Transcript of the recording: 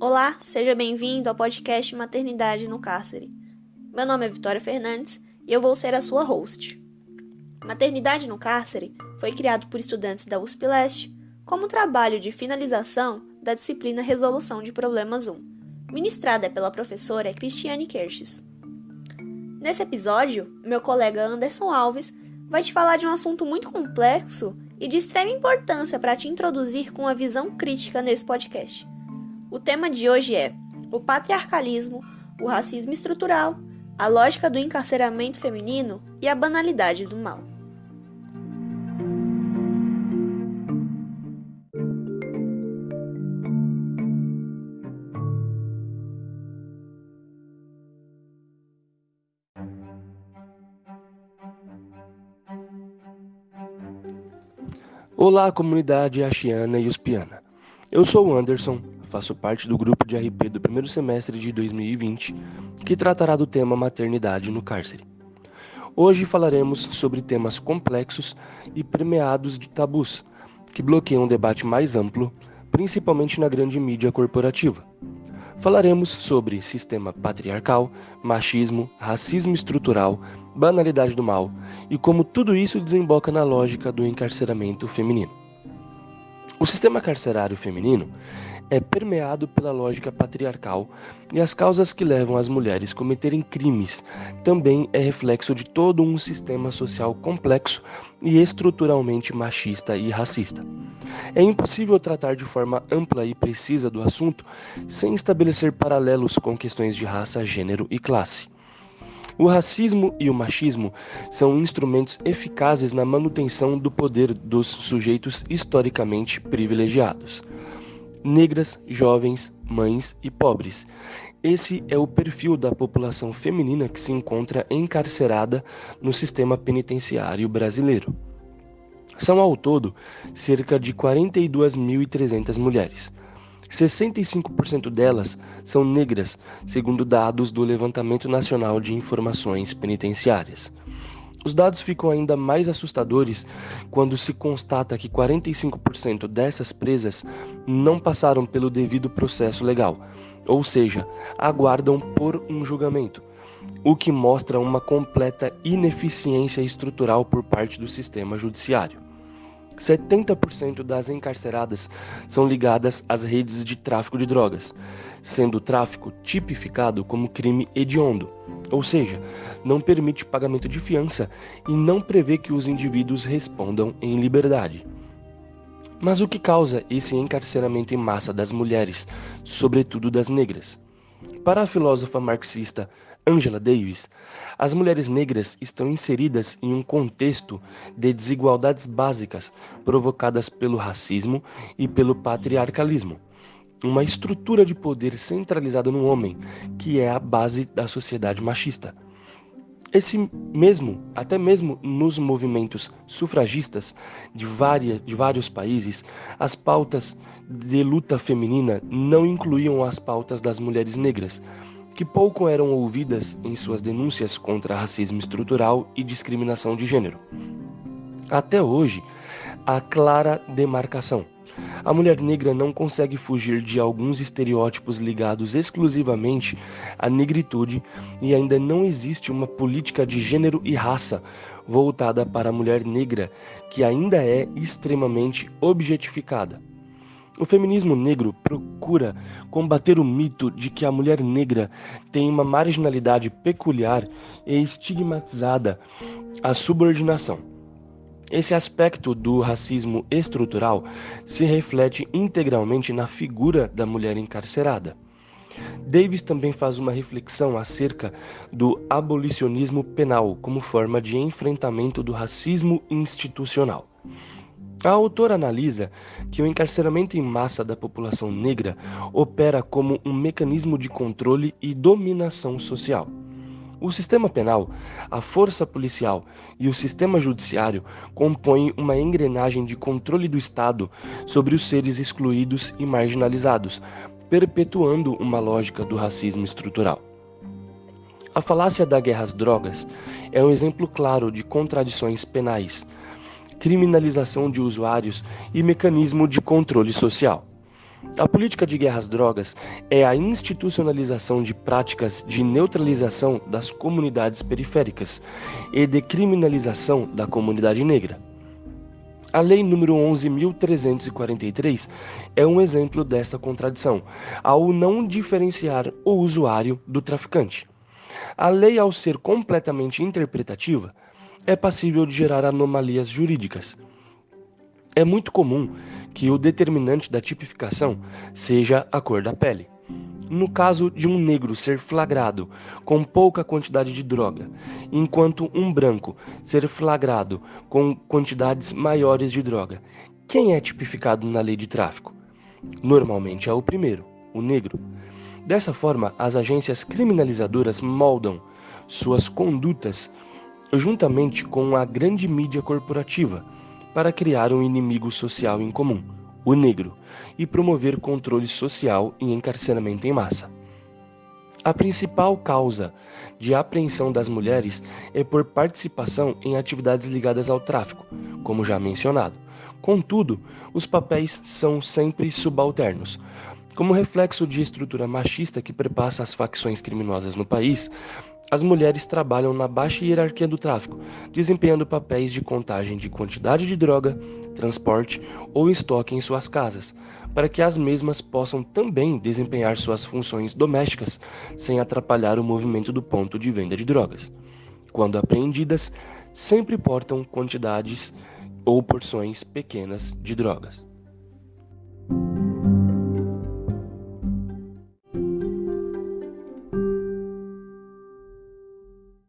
Olá, seja bem-vindo ao podcast Maternidade no Cárcere. Meu nome é Vitória Fernandes e eu vou ser a sua host. Maternidade no Cárcere foi criado por estudantes da USP Leste como trabalho de finalização da disciplina Resolução de Problemas 1, ministrada pela professora Cristiane Kerches. Nesse episódio, meu colega Anderson Alves vai te falar de um assunto muito complexo e de extrema importância para te introduzir com uma visão crítica nesse podcast. O tema de hoje é o patriarcalismo, o racismo estrutural, a lógica do encarceramento feminino e a banalidade do mal. Olá, comunidade achiana e uspiana. Eu sou o Anderson, faço parte do grupo de RP do primeiro semestre de 2020, que tratará do tema maternidade no cárcere. Hoje falaremos sobre temas complexos e permeados de tabus, que bloqueiam um debate mais amplo, principalmente na grande mídia corporativa. Falaremos sobre sistema patriarcal, machismo, racismo estrutural, banalidade do mal e como tudo isso desemboca na lógica do encarceramento feminino. O sistema carcerário feminino é permeado pela lógica patriarcal e as causas que levam as mulheres a cometerem crimes também é reflexo de todo um sistema social complexo e estruturalmente machista e racista. É impossível tratar de forma ampla e precisa do assunto sem estabelecer paralelos com questões de raça, gênero e classe. O racismo e o machismo são instrumentos eficazes na manutenção do poder dos sujeitos historicamente privilegiados. Negras, jovens, mães e pobres. Esse é o perfil da população feminina que se encontra encarcerada no sistema penitenciário brasileiro. São ao todo cerca de 42.300 mulheres. 65% delas são negras, segundo dados do Levantamento Nacional de Informações Penitenciárias. Os dados ficam ainda mais assustadores quando se constata que 45% dessas presas não passaram pelo devido processo legal, ou seja, aguardam por um julgamento, o que mostra uma completa ineficiência estrutural por parte do sistema judiciário. 70% das encarceradas são ligadas às redes de tráfico de drogas, sendo o tráfico tipificado como crime hediondo, ou seja, não permite pagamento de fiança e não prevê que os indivíduos respondam em liberdade. Mas o que causa esse encarceramento em massa das mulheres, sobretudo das negras? Para a filósofa marxista Angela Davis, as mulheres negras estão inseridas em um contexto de desigualdades básicas provocadas pelo racismo e pelo patriarcalismo, uma estrutura de poder centralizada no homem, que é a base da sociedade machista. Até mesmo nos movimentos sufragistas de vários países, as pautas de luta feminina não incluíam as pautas das mulheres negras, que pouco eram ouvidas em suas denúncias contra racismo estrutural e discriminação de gênero. Até hoje, há clara demarcação. A mulher negra não consegue fugir de alguns estereótipos ligados exclusivamente à negritude e ainda não existe uma política de gênero e raça voltada para a mulher negra, que ainda é extremamente objetificada. O feminismo negro procura combater o mito de que a mulher negra tem uma marginalidade peculiar e estigmatizada à subordinação. Esse aspecto do racismo estrutural se reflete integralmente na figura da mulher encarcerada. Davis também faz uma reflexão acerca do abolicionismo penal como forma de enfrentamento do racismo institucional. A autora analisa que o encarceramento em massa da população negra opera como um mecanismo de controle e dominação social. O sistema penal, a força policial e o sistema judiciário compõem uma engrenagem de controle do Estado sobre os seres excluídos e marginalizados, perpetuando uma lógica do racismo estrutural. A falácia da guerra às drogas é um exemplo claro de contradições penais, criminalização de usuários e mecanismo de controle social. A política de guerra às drogas é a institucionalização de práticas de neutralização das comunidades periféricas e de criminalização da comunidade negra. A Lei nº 11.343 é um exemplo desta contradição, ao não diferenciar o usuário do traficante. A lei, ao ser completamente interpretativa, é passível de gerar anomalias jurídicas. É muito comum que o determinante da tipificação seja a cor da pele. No caso de um negro ser flagrado com pouca quantidade de droga, enquanto um branco ser flagrado com quantidades maiores de droga, quem é tipificado na lei de tráfico? Normalmente é o primeiro, o negro. Dessa forma, as agências criminalizadoras moldam suas condutas juntamente com a grande mídia corporativa para criar um inimigo social em comum, o negro, e promover controle social e encarceramento em massa. A principal causa de apreensão das mulheres é por participação em atividades ligadas ao tráfico, como já mencionado. Contudo, os papéis são sempre subalternos. Como reflexo de estrutura machista que perpassa as facções criminosas no país, as mulheres trabalham na baixa hierarquia do tráfico, desempenhando papéis de contagem de quantidade de droga, transporte ou estoque em suas casas, para que as mesmas possam também desempenhar suas funções domésticas sem atrapalhar o movimento do ponto de venda de drogas. Quando apreendidas, sempre portam quantidades ou porções pequenas de drogas.